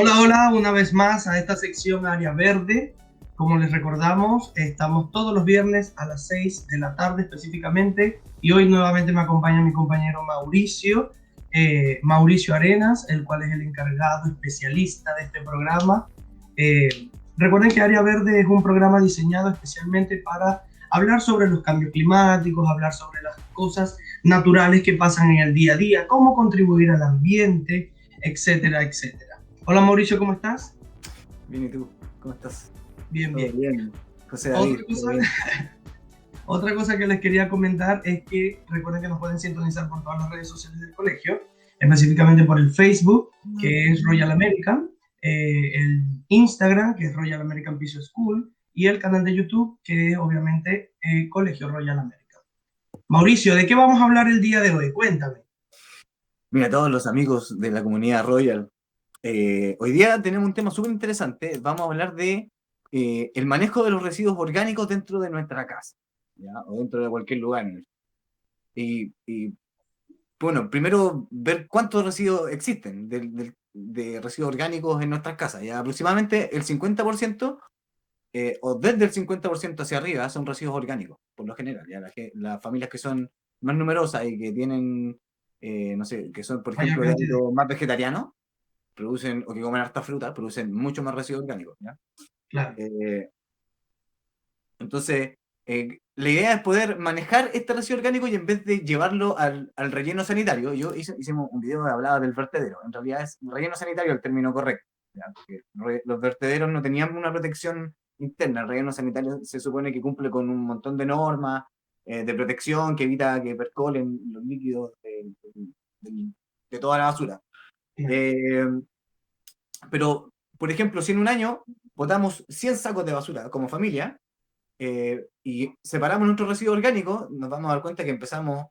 Hola, hola, una vez más a esta sección Área Verde. Como les recordamos, estamos todos los viernes a las 6 de la tarde específicamente y hoy nuevamente me acompaña mi compañero Mauricio Arenas, el cual es el encargado especialista de este programa. Recuerden que Área Verde es un programa diseñado especialmente para hablar sobre los cambios climáticos, hablar sobre las cosas naturales que pasan en el día a día, cómo contribuir al ambiente, etcétera, etcétera. Hola Mauricio, ¿cómo estás? Bien, ¿y tú? ¿Cómo estás? Bien, Todo bien. bien. José Otra David, todo cosa, bien. otra cosa que les quería comentar es que recuerden que nos pueden sintonizar por todas las redes sociales del colegio, específicamente por el Facebook, que es Royal American, el Instagram, que es Royal American Peace School, y el canal de YouTube, que es obviamente Colegio Royal American. Mauricio, ¿de qué vamos a hablar el día de hoy? Cuéntame. Mira, todos los amigos de la comunidad Royal, hoy día tenemos un tema súper interesante. Vamos a hablar de el manejo de los residuos orgánicos dentro de nuestra casa, ¿ya? O dentro de cualquier lugar. Bueno, primero ver cuántos residuos existen de residuos orgánicos en nuestras casas. Ya aproximadamente el 50%, o desde el 50% hacia arriba son residuos orgánicos, por lo general. Ya las familias que son más numerosas y que tienen, no sé, que son, por Mayor ejemplo, de cantidad. hábito más vegetariano, producen, o que comen harta fruta, producen mucho más residuos orgánicos, ¿ya? Claro. Eh, entonces, la idea es poder manejar este residuo orgánico y en vez de llevarlo al relleno sanitario, hicimos un video que hablaba del vertedero. En realidad es relleno sanitario el término correcto, ¿ya? Porque los vertederos no tenían una protección interna. El relleno sanitario se supone que cumple con un montón de normas de protección que evita que percolen los líquidos de toda la basura. Claro. Eh, pero, por ejemplo, si en un año botamos 100 sacos de basura como familia, y separamos nuestros residuos orgánicos, nos vamos a dar cuenta que empezamos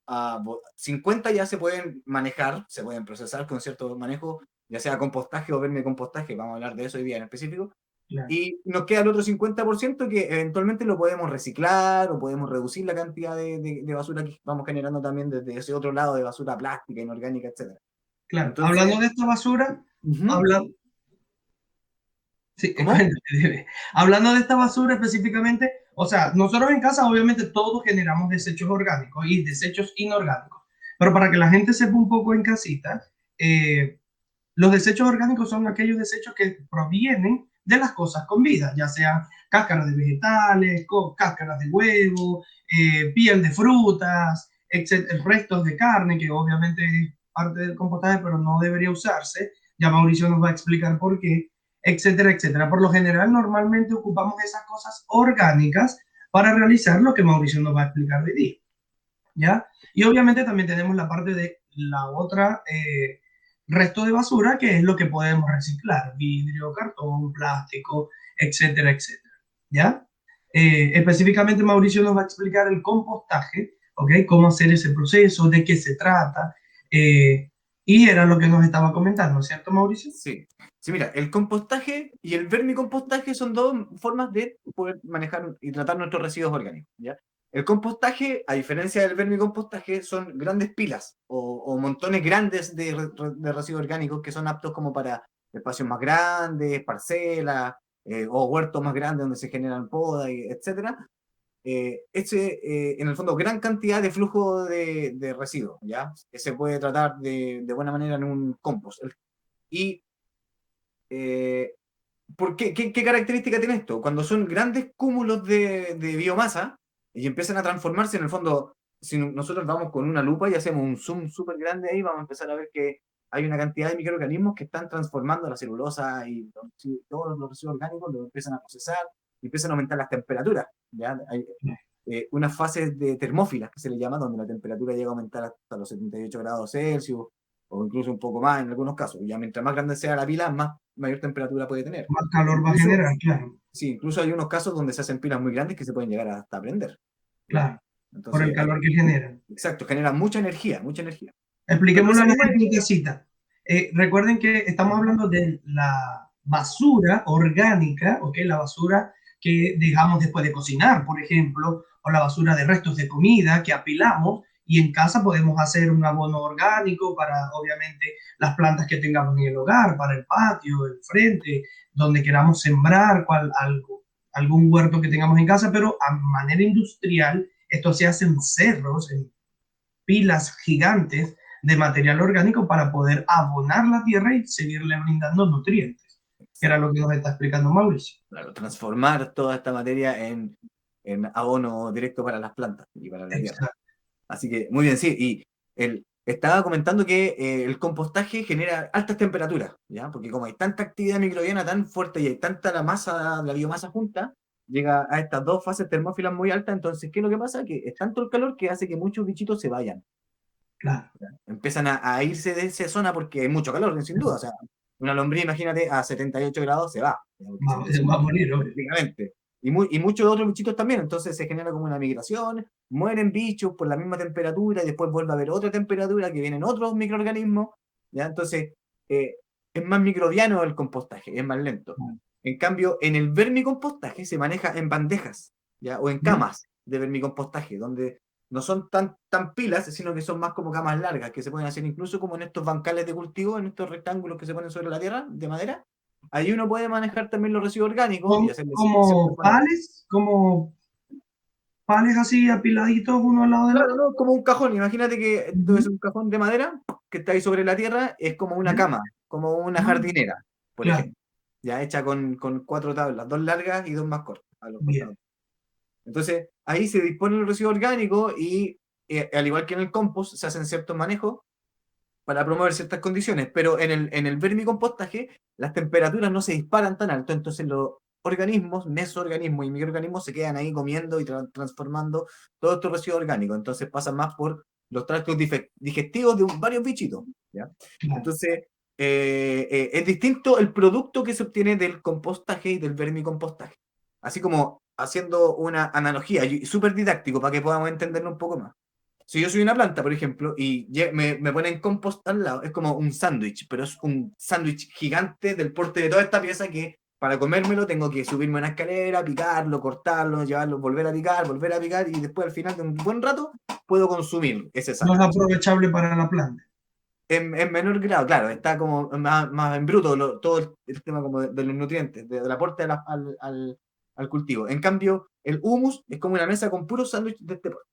50 ya se pueden manejar, se pueden procesar con cierto manejo, ya sea compostaje o vermicompostaje, vamos a hablar de eso hoy día en específico, Claro. y nos queda el otro 50% que eventualmente lo podemos reciclar o podemos reducir la cantidad de basura que vamos generando también desde ese otro lado de basura plástica, inorgánica, etc. Claro. Entonces, Hablando de esta basura, uh-huh. habla, sí, ¿Cómo? cuéntame, dime. Hablando de esta basura específicamente, o sea, nosotros en casa obviamente todos generamos desechos orgánicos y desechos inorgánicos, pero para que la gente sepa un poco en casita, eh, los desechos orgánicos son aquellos desechos que provienen de las cosas con vida, ya sean cáscaras de vegetales, cáscaras de huevo, piel de frutas, etcétera, restos de carne, que obviamente es parte del compostaje, pero no debería usarse. Ya Mauricio nos va a explicar por qué, etcétera, etcétera. Por lo general, normalmente ocupamos esas cosas orgánicas para realizar lo que Mauricio nos va a explicar hoy día. ¿Ya? Y obviamente también tenemos la parte de la otra resto de basura, que es lo que podemos reciclar, vidrio, cartón, plástico, etcétera, etcétera. ¿Ya? Específicamente Mauricio nos va a explicar el compostaje, ¿ok? Cómo hacer ese proceso, de qué se trata, y era lo que nos estaba comentando, ¿cierto, Mauricio? Sí. Sí, mira, el compostaje y el vermicompostaje son dos formas de poder manejar y tratar nuestros residuos orgánicos, ¿ya? El compostaje, a diferencia del vermicompostaje, son grandes pilas o montones grandes de residuos orgánicos que son aptos como para espacios más grandes, parcelas, o huertos más grandes donde se generan podas, etcétera. En el fondo, gran cantidad de flujo de residuos, ¿ya? Que se puede tratar de buena manera en un compost. Y eh, ¿qué característica tiene esto? Cuando son grandes cúmulos de biomasa y empiezan a transformarse, en el fondo, si nosotros vamos con una lupa y hacemos un zoom súper grande ahí, vamos a empezar a ver que hay una cantidad de microorganismos que están transformando la celulosa y todos los residuos orgánicos, lo empiezan a procesar y empiezan a aumentar las temperaturas. ¿Ya? Hay unas fases de termófilas que se le llama, donde la temperatura llega a aumentar hasta los 78 grados Celsius o incluso un poco más en algunos casos. Ya mientras más grande sea la pila, mayor temperatura puede tener. Más calor va a Incluso, generar, claro, sí, incluso hay unos casos donde se hacen pilas muy grandes que se pueden llegar hasta prender, ¿ya? claro, por el Entonces, calor que generan. exacto, genera mucha energía, mucha energía. Pero Expliquémosle esa a la misma, gente en casita. Recuerden que estamos hablando de la basura orgánica, ¿ok? La basura que dejamos después de cocinar, por ejemplo, o la basura de restos de comida que apilamos y en casa podemos hacer un abono orgánico para, obviamente, las plantas que tengamos en el hogar, para el patio, el frente, donde queramos sembrar algún huerto que tengamos en casa, pero a manera industrial, esto se hace en cerros, en pilas gigantes de material orgánico para poder abonar la tierra y seguirle brindando nutrientes, que era lo que nos está explicando Mauricio. Claro, transformar toda esta materia en abono directo para las plantas y para la tierra. Exacto. Así que, muy bien, sí. Y estaba comentando que el compostaje genera altas temperaturas, ¿ya? Porque como hay tanta actividad microbiana tan fuerte y hay tanta la biomasa junta, llega a estas dos fases termófilas muy altas, entonces, ¿qué es lo que pasa? Que es tanto el calor que hace que muchos bichitos se vayan. Claro. Empiezan a irse de esa zona porque hay mucho calor, sin duda. O sea, una lombriz, imagínate, a 78 grados se va, porque Va a morir, obvio. prácticamente. Y muchos otros bichitos también, entonces se genera como una migración, mueren bichos por la misma temperatura y después vuelve a haber otra temperatura que vienen otros microorganismos, ¿ya? Entonces, es más microbiano el compostaje, es más lento. En cambio, en el vermicompostaje se maneja en bandejas, ¿ya? O en camas de vermicompostaje, donde no son tan pilas, sino que son más como camas largas, que se pueden hacer incluso como en estos bancales de cultivo, en estos rectángulos que se ponen sobre la tierra, de madera. Ahí uno puede manejar también los residuos orgánicos y hacerles ciertos manejos. Como pales así apiladitos uno al lado del Claro, otro. ¿no? Como un cajón. Imagínate que esto es Ujú. un cajón de madera que está ahí sobre la tierra, es como una ¿Ya? cama, como una Ah, jardinera, por claro, ejemplo. Ya hecha con 4 tablas, 2 largas y 2 más cortas a los bien. costados. Entonces, ahí se dispone el residuo orgánico y, al igual que en el compost, se hacen ciertos manejos para promover ciertas condiciones, pero en el vermicompostaje las temperaturas no se disparan tan alto, entonces los organismos, mesoorganismos y microorganismos se quedan ahí comiendo y transformando todo estos residuos orgánicos, entonces pasan más por los tractos digestivos de varios bichitos, ¿ya? Claro. Entonces, es distinto el producto que se obtiene del compostaje y del vermicompostaje, así como haciendo una analogía, y súper didáctico para que podamos entenderlo un poco más. Si yo soy una planta, por ejemplo, y me ponen compost al lado, es como un sándwich, pero es un sándwich gigante del porte de toda esta pieza que para comérmelo tengo que subirme a una escalera, picarlo, cortarlo, llevarlo, volver a picar y después al final de un buen rato puedo consumir ese No es sándwich. aprovechable para la planta. En menor grado, claro, está como más en bruto todo el tema como de los nutrientes, del aporte al cultivo. En cambio, el humus es como una mesa con puros sándwiches de este porte.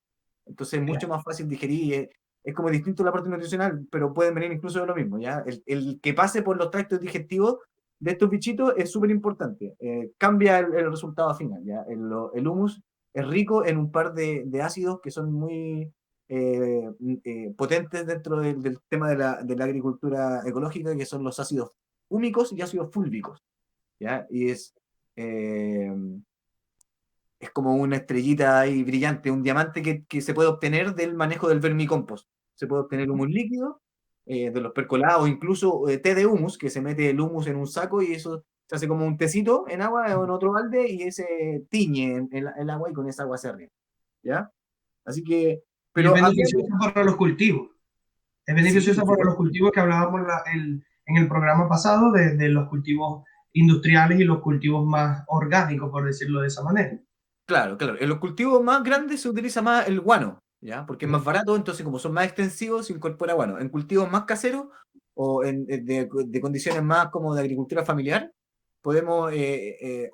Entonces es mucho Claro. más fácil digerir, es como distinto el aporte nutricional, pero pueden venir incluso de lo mismo, ¿ya? El que pase por los tractos digestivos de estos bichitos es súper importante, cambia el resultado final, ¿ya? El humus es rico en un par de ácidos que son muy potentes dentro del tema de la agricultura ecológica, que son los ácidos húmicos y ácidos fúlvicos, ¿ya? Y es como una estrellita ahí brillante, un diamante que se puede obtener del manejo del vermicompost. Se puede obtener humus líquido, de los percolados, incluso té de humus, que se mete el humus en un saco y eso se hace como un tecito en agua o en otro balde y ese tiñe el agua y con esa agua se ríe. ¿Ya? Así que, Y es pero había... beneficioso para los cultivos. Es Sí, beneficioso por para los supuesto. cultivos que hablábamos en el programa pasado de los cultivos industriales y los cultivos más orgánicos, por decirlo de esa manera. Claro, claro. En los cultivos más grandes se utiliza más el guano, ¿ya? Porque es más barato, entonces como son más extensivos, se incorpora guano. En cultivos más caseros o de condiciones más como de agricultura familiar, podemos,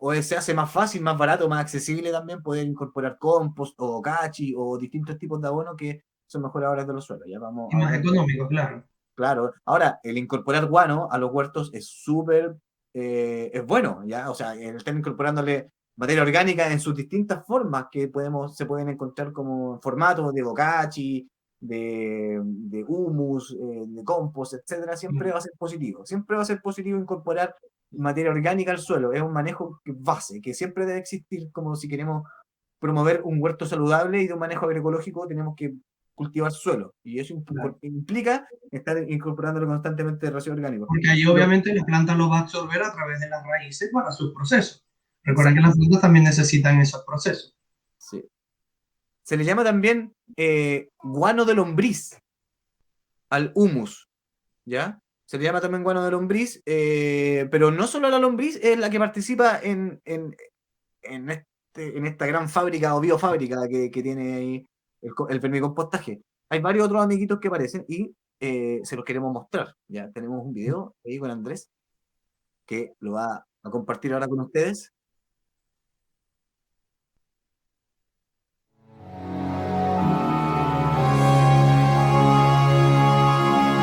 o se hace más fácil, más barato, más accesible también poder incorporar compost o cachi o distintos tipos de abono que son mejoradores de los suelos. Ya vamos Y a más ver. económico, claro. Claro, ahora, el incorporar guano a los huertos es súper, es bueno, ¿ya? O sea, el estar incorporándole materia orgánica en sus distintas formas que se pueden encontrar como formatos de bokashi, de humus, de compost, etcétera, siempre va a ser positivo. Siempre va a ser positivo incorporar materia orgánica al suelo. Es un manejo base, que siempre debe existir como si queremos promover un huerto saludable y de un manejo agroecológico tenemos que cultivar suelo. Y eso Claro. implica estar incorporándolo constantemente de residuos orgánicos. Porque ahí Lo- obviamente la planta lo va a absorber a través de las raíces para sus procesos. Recuerden que exacto, las plantas también necesitan esos procesos. sí. Se le llama también guano de lombriz al humus, ¿ya? Se le llama también guano de lombriz, pero no solo la lombriz es la que participa en esta gran fábrica o biofábrica que tiene ahí el vermicompostaje. hay varios otros amiguitos que aparecen y se los queremos mostrar. Ya tenemos un video ahí con Andrés que lo va a compartir ahora con ustedes.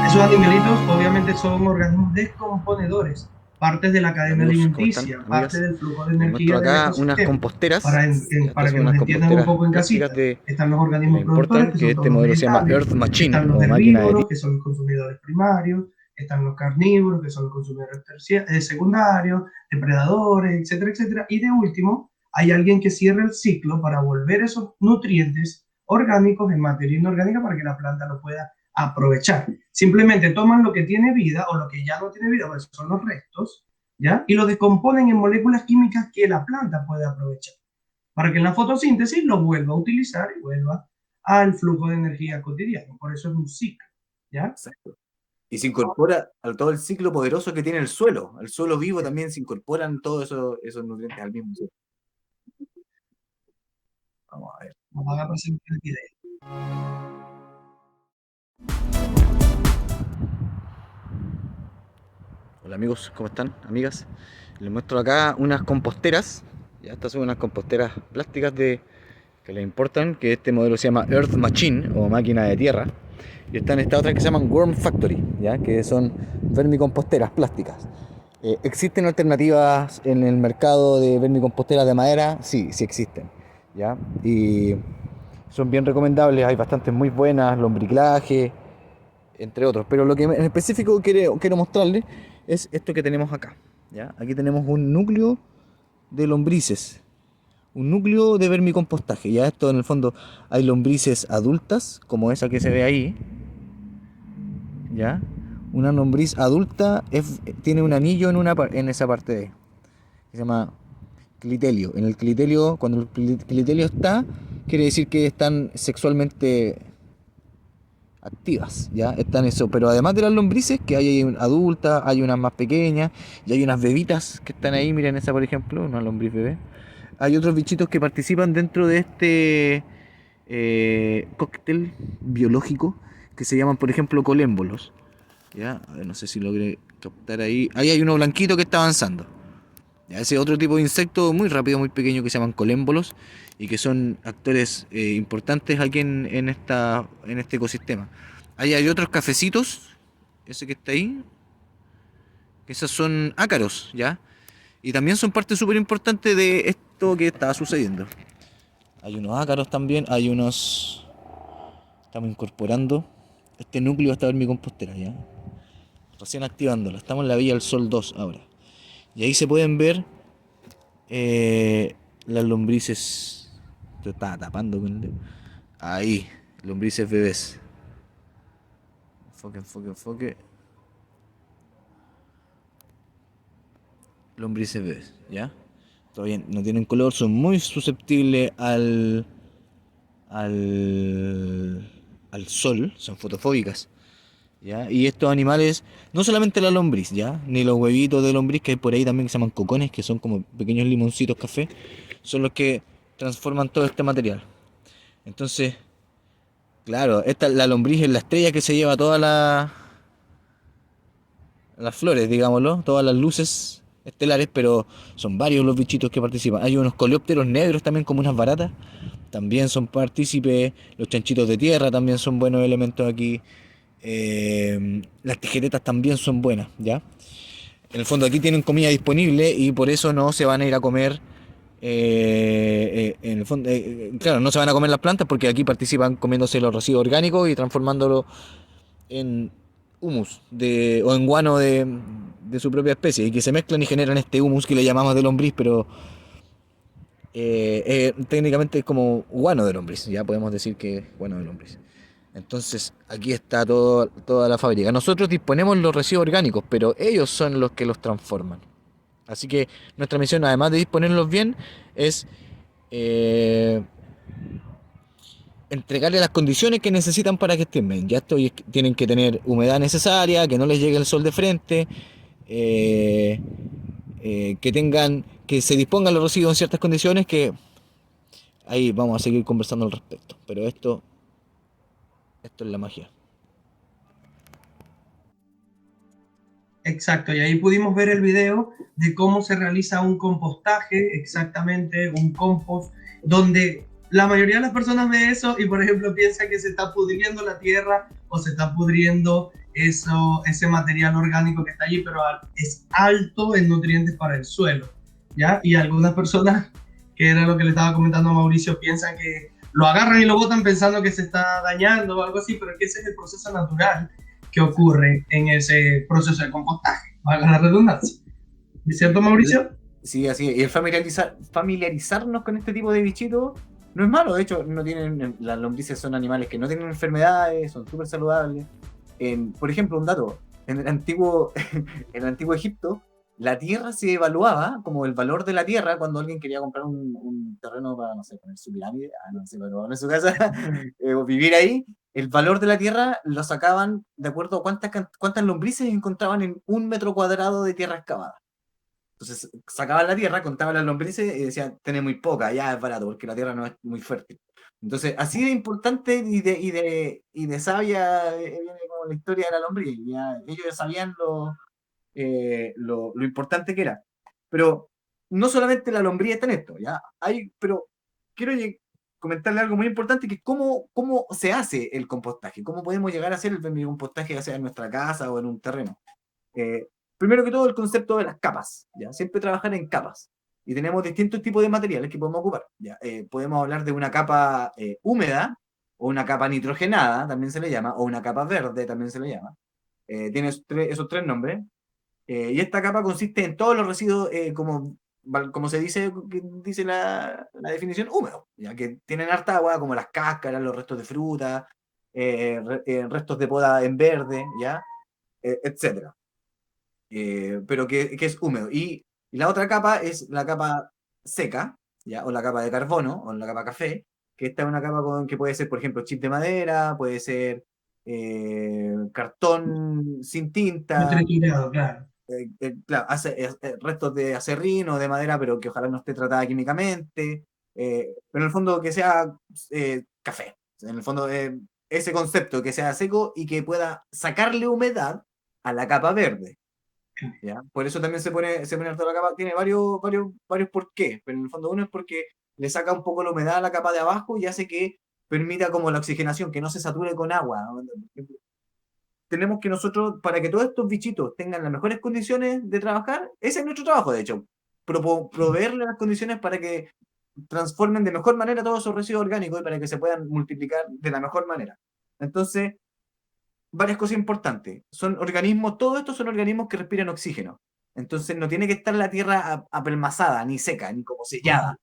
Esos animalitos obviamente son organismos descomponedores, partes de la Hola cadena amigos, ¿cómo están? alimenticia, parte Amigas, del flujo de les muestro energía del acá unas ecosistema. composteras. Ya, estas Para que son nos unas entiendan un composteras poco en plásticas casita, están los que les organismos productores, importan, que que son este todos los modelo se llama vegetales, Earth Machine están los o máquina de herbívoros, tierra. que son los consumidores primarios, están los carnívoros, que son los consumidores secundarios, depredadores, etcétera, etcétera. Y de último, hay alguien que cierra el ciclo para volver esos nutrientes orgánicos en materia inorgánica para que la planta lo pueda aprovechar. Simplemente toman lo que tiene vida o lo que ya no tiene vida, pues son los restos, ¿ya? Y lo descomponen en moléculas químicas que la planta puede aprovechar, para que en la fotosíntesis lo vuelva a utilizar y vuelva al flujo de energía cotidiano. Por eso es un ciclo, ¿ya? Exacto. Y se incorpora a todo el ciclo poderoso que tiene el suelo. Al suelo vivo también se incorporan todos esos nutrientes al mismo tiempo. Vamos a ver. Nos van a presentar el video. Hola amigos, ¿cómo están? Amigas, les muestro acá unas composteras. Ya, estas son unas composteras plásticas que les importan, que este modelo se llama Earth Machine o máquina de tierra. Y están estas otras que se llaman Worm Factory, ¿ya? Que son vermicomposteras plásticas. ¿Existen alternativas en el mercado de vermicomposteras de madera? Sí, sí existen, ¿ya? Y son bien recomendables, hay bastantes muy buenas, lombriclaje, entre otros. Pero lo que en específico quiero mostrarles es esto que tenemos acá, ¿ya? Aquí tenemos un núcleo de lombrices, un núcleo de vermicompostaje. Ya esto en el fondo hay lombrices adultas, como esa que se ve ahí, ¿ya? Una lombriz adulta tiene un anillo en esa parte de ahí, que se llama clitelio. En el clitelio, cuando el clitelio está, quiere decir que están sexualmente activas, ¿ya? Están eso, pero además de las lombrices, que hay adultas, hay unas más pequeñas, y hay unas bebitas que están ahí, miren esa por ejemplo, una lombriz bebé. Hay otros bichitos que participan dentro de este cóctel biológico, que se llaman por ejemplo colémbolos, ¿ya? A ver, no sé si logré captar ahí. Ahí hay uno blanquito que está avanzando. Ya, ese otro tipo de insecto muy rápido, muy pequeño, que se llaman colémbolos y que son actores importantes aquí en este ecosistema. Ahí hay otros cafecitos, ese que está ahí, que esos son ácaros, ¿ya? Y también son parte súper importante de esto que está sucediendo. Hay unos ácaros también, hay unos... Estamos incorporando este núcleo hasta ver mi compostera, ¿ya? Recién activándola, estamos en la Villa del Sol 2 ahora. Y ahí se pueden ver las lombrices. Te estaba tapando con el dedo. Ahí, lombrices bebés. Enfoque, enfoque, enfoque. Lombrices bebés, ¿ya? Todavía no tienen color, son muy susceptibles al sol, son fotofóbicas, ¿ya? Y estos animales, no solamente la lombriz, ¿ya? Ni los huevitos de lombriz que hay por ahí también que se llaman cocones, que son como pequeños limoncitos café, son los que transforman todo este material. Entonces, claro, la lombriz es la estrella que se lleva todas las flores, digámoslo, todas las luces estelares, pero son varios los bichitos que participan. Hay unos coleópteros negros también como unas baratas, también son partícipes, los chanchitos de tierra también son buenos elementos aquí. Las tijeretas también son buenas, ¿ya? En el fondo aquí tienen comida disponible y por eso no se van a ir a comer, en el fondo, claro, no se van a comer las plantas porque aquí participan comiéndose los residuos orgánicos y transformándolo en humus o en guano de su propia especie y que se mezclan y generan este humus que le llamamos de lombriz, pero técnicamente es como guano de lombriz, ya podemos decir que es guano de lombriz. Entonces aquí está toda la fábrica. Nosotros disponemos los residuos orgánicos, pero ellos son los que los transforman. Así que nuestra misión, además de disponerlos bien, es entregarle las condiciones que necesitan para que estén bien. Ya tienen que tener humedad necesaria, que no les llegue el sol de frente, que se dispongan los residuos en ciertas condiciones, que ahí vamos a seguir conversando al respecto. Pero esto Esto es la magia. Exacto, y ahí pudimos ver el video de cómo se realiza un compostaje, exactamente, un compost, donde la mayoría de las personas ve eso y, por ejemplo, piensa que se está pudriendo la tierra o se está pudriendo ese material orgánico que está allí, pero es alto en nutrientes para el suelo, ¿ya? Y algunas personas, que era lo que le estaba comentando a Mauricio, piensan que lo agarran y lo botan pensando que se está dañando o algo así, pero es que ese es el proceso natural que ocurre en ese proceso de compostaje, valga la redundancia. ¿Es cierto, Mauricio? Sí, así es. Y el familiarizarnos con este tipo de bichitos no es malo. De hecho, no tienen, las lombrices son animales que no tienen enfermedades, son súper saludables. Por ejemplo, un dato, en el antiguo, en el antiguo Egipto, la tierra se evaluaba como el valor de la tierra cuando alguien quería comprar un terreno para, no sé, poner su pirámide, no sé, para poner su casa, o vivir ahí. El valor de la tierra lo sacaban de acuerdo a cuántas lombrices encontraban en 1 metro cuadrado de tierra excavada. Entonces sacaban la tierra, contaban las lombrices y decían, tiene muy poca, ya es barato, porque la tierra no es muy fértil. Entonces, así de importante y de sabia viene como la historia de la lombriz. Ya, ellos sabían lo importante que era. Pero no solamente la lombriz está en esto, ¿ya? Pero quiero comentarle algo muy importante, que es cómo se hace el compostaje, cómo podemos llegar a hacer el vermicompostaje, ya sea en nuestra casa o en un terreno. Eh, Primero que todo, el concepto de las capas, ¿ya? Siempre trabajar en capas. Y tenemos distintos tipos de materiales que podemos ocupar, ¿ya? Podemos hablar de una capa húmeda, o una capa nitrogenada, también se le llama, o una capa verde, también se le llama. Tiene esos tres nombres. Y esta capa consiste en todos los residuos, como se dice la definición, húmedo, ya que tienen harta agua, como las cáscaras, los restos de fruta, restos de poda en verde, ¿ya? Etcétera. Pero que es húmedo. Y la otra capa es la capa seca, ¿ya? O la capa de carbono, o la capa café, que esta es una capa que puede ser, por ejemplo, chip de madera, puede ser cartón sin tinta, Triturado, claro. claro, restos de acerrín o de madera, pero que ojalá no esté tratada químicamente, pero en el fondo que sea café. En el fondo, ese concepto que sea seco y que pueda sacarle humedad a la capa verde. ¿Ya? Por eso también se pone harto la capa. Tiene varios por qué, pero en el fondo uno es porque le saca un poco la humedad a la capa de abajo y hace que permita como la oxigenación, que no se sature con agua, ¿no? Tenemos que nosotros, para que todos estos bichitos tengan las mejores condiciones de trabajar, ese es nuestro trabajo, de hecho, proveerle las condiciones para que transformen de mejor manera todos esos residuos orgánicos y para que se puedan multiplicar de la mejor manera. Entonces, varias cosas importantes. Todos estos son organismos que respiran oxígeno. Entonces no tiene que estar la tierra apelmazada, ni seca, ni como sellada.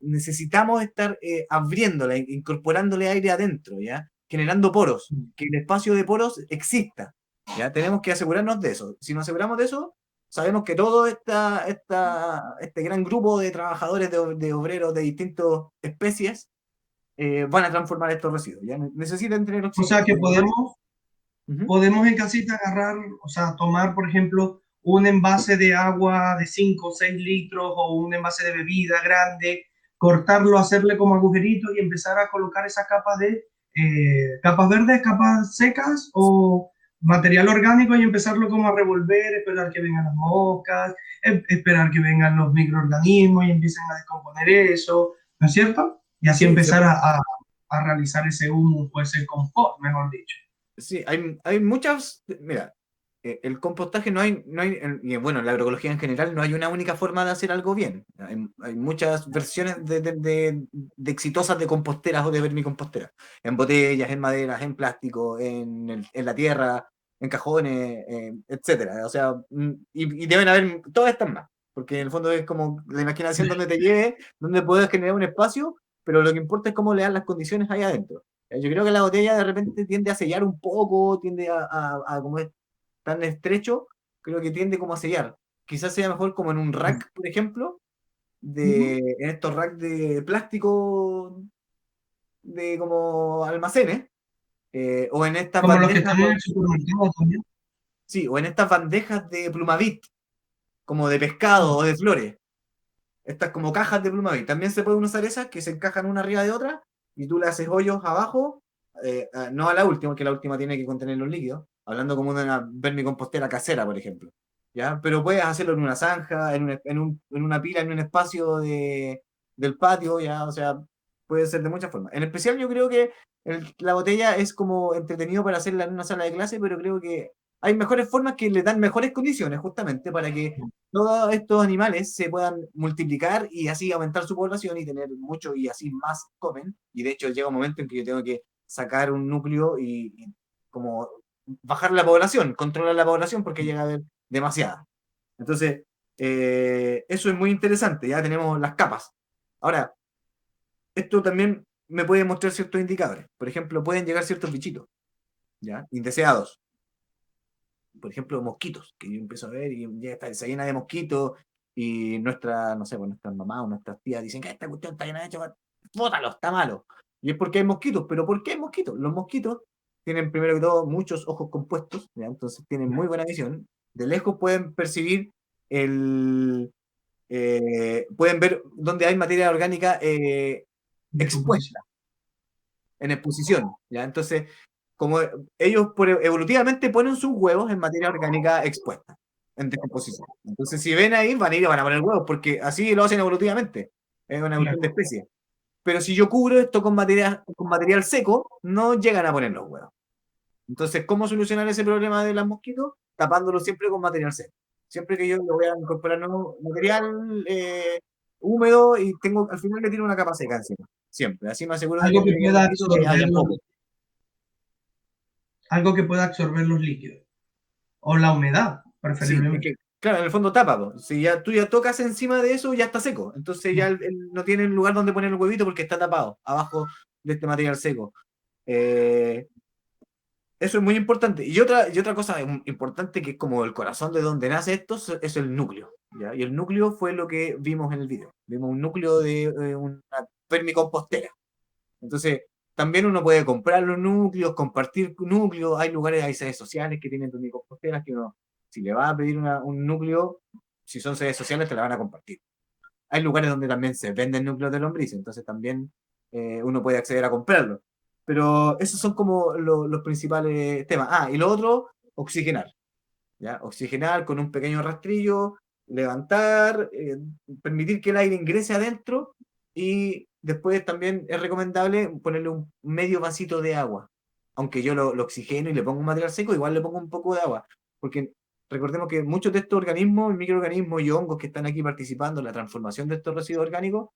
Necesitamos estar abriéndola, incorporándole aire adentro, ¿ya? Generando poros, que el espacio de poros exista, ¿ya? Tenemos que asegurarnos de eso. Si nos aseguramos de eso, sabemos que todo este gran grupo de trabajadores, de obreros de distintas especies, van a transformar estos residuos, ¿ya? Necesitan tener O sea oxígeno. que Ujú. podemos en casita agarrar, o sea, tomar, por ejemplo, un envase de agua de 5 o 6 litros o un envase de bebida grande, cortarlo, hacerle como agujeritos y empezar a colocar esa capa de capas verdes, capas secas o material orgánico y empezarlo como a revolver, esperar que vengan las moscas, esperar que vengan los microorganismos y empiecen a descomponer eso, ¿no es cierto? Y así Sí, empezar a realizar ese humus o ese compost, mejor dicho. sí, hay muchas. Mira, el compostaje no hay, y bueno, en la agroecología en general no hay una única forma de hacer algo bien. Hay muchas versiones de exitosas de composteras o de vermicomposteras. En botellas, en maderas, en plástico, en la tierra, en cajones, etcétera. O sea, y deben haber todas estas más. Porque en el fondo es como la imaginación donde te lleve, donde puedes generar un espacio, pero lo que importa es cómo le dan las condiciones ahí adentro. Yo creo que la botella de repente tiende a sellar un poco, tiende como es tan estrecho, creo que tiende como a sellar. Quizás sea mejor como en un rack, por ejemplo, en estos racks de plástico de como almacenes, o en estas Como los que bandejas, están en el supermercado también. sí, o en estas bandejas de Plumavit, como de pescado o de flores. Estas como cajas de Plumavit. También se pueden usar esas que se encajan una arriba de otra y tú le haces hoyos abajo no a la última, que la última tiene que contener los líquidos, hablando como de una vermicompostera casera, por ejemplo, ¿ya? Pero puedes hacerlo en una zanja, en una pila, en un espacio del patio, ¿ya? O sea, puede ser de muchas formas. En especial yo creo que la botella es como entretenido para hacerla en una sala de clase, pero creo que hay mejores formas que le dan mejores condiciones justamente para que todos estos animales se puedan multiplicar y así aumentar su población y tener mucho y así más comen. Y de hecho llega un momento en que yo tengo que sacar un núcleo y como bajar la población, controlar la población porque llega a haber demasiada. Entonces, eso es muy interesante, ya tenemos las capas. Ahora, esto también me puede mostrar ciertos indicadores. Por ejemplo, pueden llegar ciertos bichitos, ¿ya? Indeseados. Por ejemplo, mosquitos, que yo empiezo a ver y ya se llena de mosquitos y no sé, pues nuestras mamás o nuestras tías dicen que esta cuestión está llena de chocolate, bótalo, está malo. Y es porque hay mosquitos, pero ¿por qué hay mosquitos? Los mosquitos tienen primero que todo muchos ojos compuestos, ¿ya? Entonces tienen muy buena visión. De lejos pueden percibir pueden ver dónde hay materia orgánica Descomposición. expuesta, en exposición, ¿ya? Entonces, como ellos evolutivamente ponen sus huevos en materia orgánica expuesta, en descomposición. Entonces, si ven ahí, van a ir y van a poner huevos, porque así lo hacen evolutivamente. Es una cuestión de especie. Pero si yo cubro esto con material seco, no llegan a poner los huevos. Entonces, ¿cómo solucionar ese problema de los mosquitos? Tapándolo siempre con material seco. Siempre que yo lo voy a incorporar nuevo material húmedo y tengo, al final le tiro una capa seca encima. Siempre. Así me aseguro de que Algo no que llegue el pueda mosquito y haya absorber poco. algo que pueda absorber los líquidos. O la humedad, Sí, es preferiblemente. que, claro, en el fondo tapa, po. Si ya tú ya tocas encima de eso, ya está seco. Entonces ya él no tiene lugar donde poner el huevito porque está tapado abajo de este material seco. Eh, Eso es muy importante. Y otra cosa importante que es como el corazón de donde nace esto es el núcleo, ¿ya? Y el núcleo fue lo que vimos en el video. Vimos un núcleo de una vermicompostera. Entonces, también uno puede comprar los núcleos, compartir núcleos. Hay lugares, hay sedes sociales que tienen vermicomposteras que uno, si le va a pedir un núcleo, si son sedes sociales, te la van a compartir. Hay lugares donde también se venden núcleos de lombriz, entonces también uno puede acceder a comprarlo. Pero esos son como los principales temas. Ah, y lo otro, oxigenar. ¿Ya? Oxigenar con un pequeño rastrillo, levantar, permitir que el aire ingrese adentro y después también es recomendable ponerle un medio vasito de agua. Aunque yo lo oxigeno y le pongo un material seco, igual le pongo un poco de agua. Porque recordemos que muchos de estos organismos, microorganismos y hongos que están aquí participando en la transformación de estos residuos orgánicos,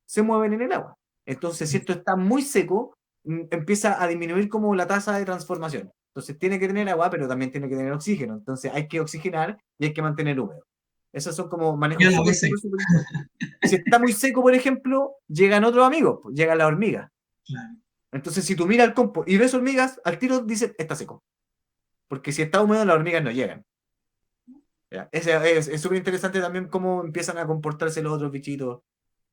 se mueven en el agua. Entonces, si esto está muy seco, empieza a disminuir como la tasa de transformación. Entonces, tiene que tener agua, pero también tiene que tener oxígeno. Entonces, hay que oxigenar y hay que mantener húmedo. Esos son como Y a manejos la súper, vez súper, seco. súper importantes. Si está muy seco, por ejemplo, llegan otros amigos, pues, llegan las hormigas. Claro. Entonces, si tú miras el compost y ves hormigas, al tiro dice, está seco. Porque si está húmedo, las hormigas no llegan. ¿Ya? Es súper interesante también cómo empiezan a comportarse los otros bichitos.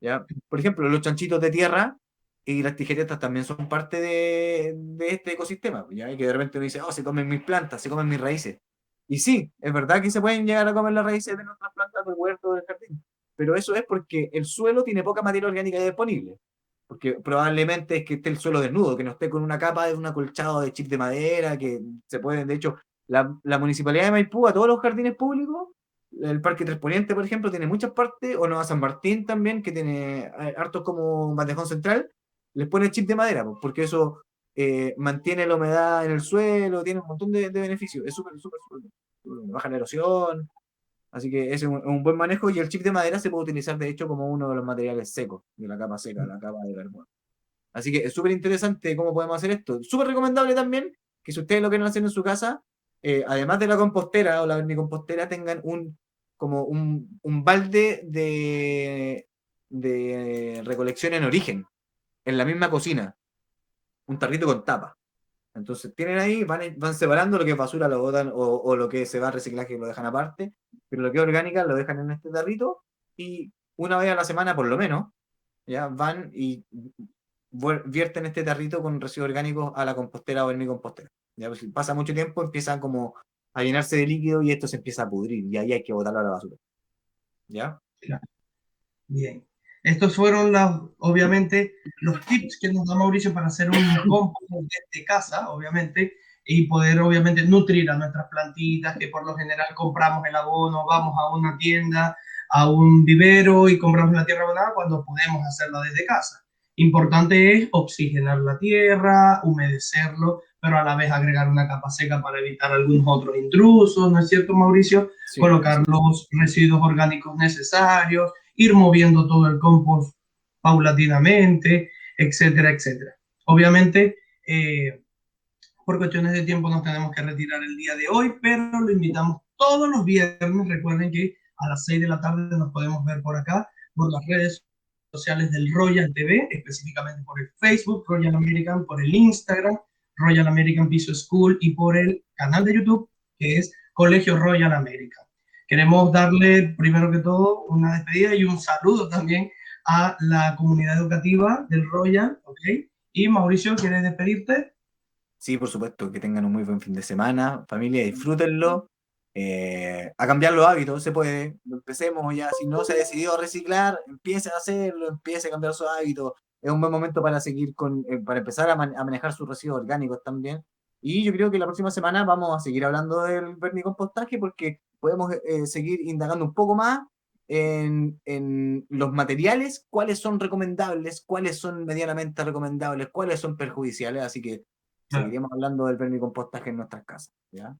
¿Ya? Por ejemplo, los chanchitos de tierra y las tijeretas también son parte de este ecosistema. ¿Ya? Y que de repente uno dice, oh, se comen mis plantas, se comen mis raíces. Y sí, es verdad que se pueden llegar a comer las raíces de nuestras plantas del huerto o del jardín. Pero eso es porque el suelo tiene poca materia orgánica disponible. Porque probablemente es que esté el suelo desnudo, que no esté con una capa de un acolchado de chip de madera, que se pueden, de hecho, la Municipalidad de Maipú, a todos los jardines públicos, el Parque Tres Poniente, por ejemplo, tiene muchas partes, o Nueva San Martín también, que tiene hartos como Bandejón Central, les pone chip de madera, pues, porque eso mantiene la humedad en el suelo, tiene un montón de beneficios, es súper, súper, súper, baja la erosión, así que es un buen manejo y el chip de madera se puede utilizar de hecho como uno de los materiales secos de la capa seca, la capa de carbono. Así que es súper interesante cómo podemos hacer esto. Súper recomendable también que si ustedes lo quieren hacer en su casa, además de la compostera o la vermicompostera, tengan como un balde de recolección en origen, en la misma cocina, un tarrito con tapa. Entonces tienen ahí, van separando lo que es basura, lo botan, o lo que se va a reciclaje lo dejan aparte, pero lo que es orgánica lo dejan en este tarrito y una vez a la semana por lo menos, ya van y vierten este tarrito con residuos orgánicos a la compostera o vermicompostera. Ya, pues, si pasa mucho tiempo, empiezan como a llenarse de líquido y esto se empieza a pudrir y ahí hay que botarlo a la basura. ¿Ya? Claro. Bien. Estos fueron, obviamente, los tips que nos da Mauricio para hacer un compost desde casa, obviamente, y poder, obviamente, nutrir a nuestras plantitas, que por lo general compramos el abono, vamos a una tienda, a un vivero y compramos la tierra abonada cuando podemos hacerla desde casa. Importante es oxigenar la tierra, humedecerlo, pero a la vez agregar una capa seca para evitar algunos otros intrusos, ¿no es cierto, Mauricio? Sí, Colocar los residuos orgánicos necesarios, ir moviendo todo el compost paulatinamente, etcétera, etcétera. Obviamente, por cuestiones de tiempo nos tenemos que retirar el día de hoy, pero lo invitamos todos los viernes. Recuerden que a las 6 de la tarde nos podemos ver por acá, por las redes sociales del Royal TV, específicamente por el Facebook Royal American, por el Instagram Royal American Business School y por el canal de YouTube que es Colegio Royal American. Queremos darle primero que todo una despedida y un saludo también a la comunidad educativa del Royal, ¿ok? Y Mauricio, ¿quieres despedirte? sí, por supuesto, que tengan un muy buen fin de semana, familia, disfrútenlo. A cambiar los hábitos, se puede. Empecemos ya, si no se ha decidido a reciclar, empiece a hacerlo, empiece a cambiar sus hábitos. Es un buen momento para seguir para empezar a manejar sus residuos orgánicos también. Y yo creo que la próxima semana vamos a seguir hablando del vermicompostaje porque podemos seguir indagando un poco más en los materiales, cuáles son recomendables, cuáles son medianamente recomendables, cuáles son perjudiciales. Así que seguiremos hablando del vermicompostaje en nuestras casas, ¿ya?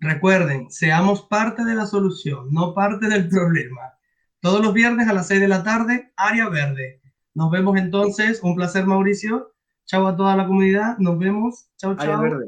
Recuerden, seamos parte de la solución, no parte del problema. Todos los viernes a las 6 de la tarde, área verde. Nos vemos entonces. Un placer, Mauricio. Chao a toda la comunidad. Nos vemos. Chao, Área chao. verde.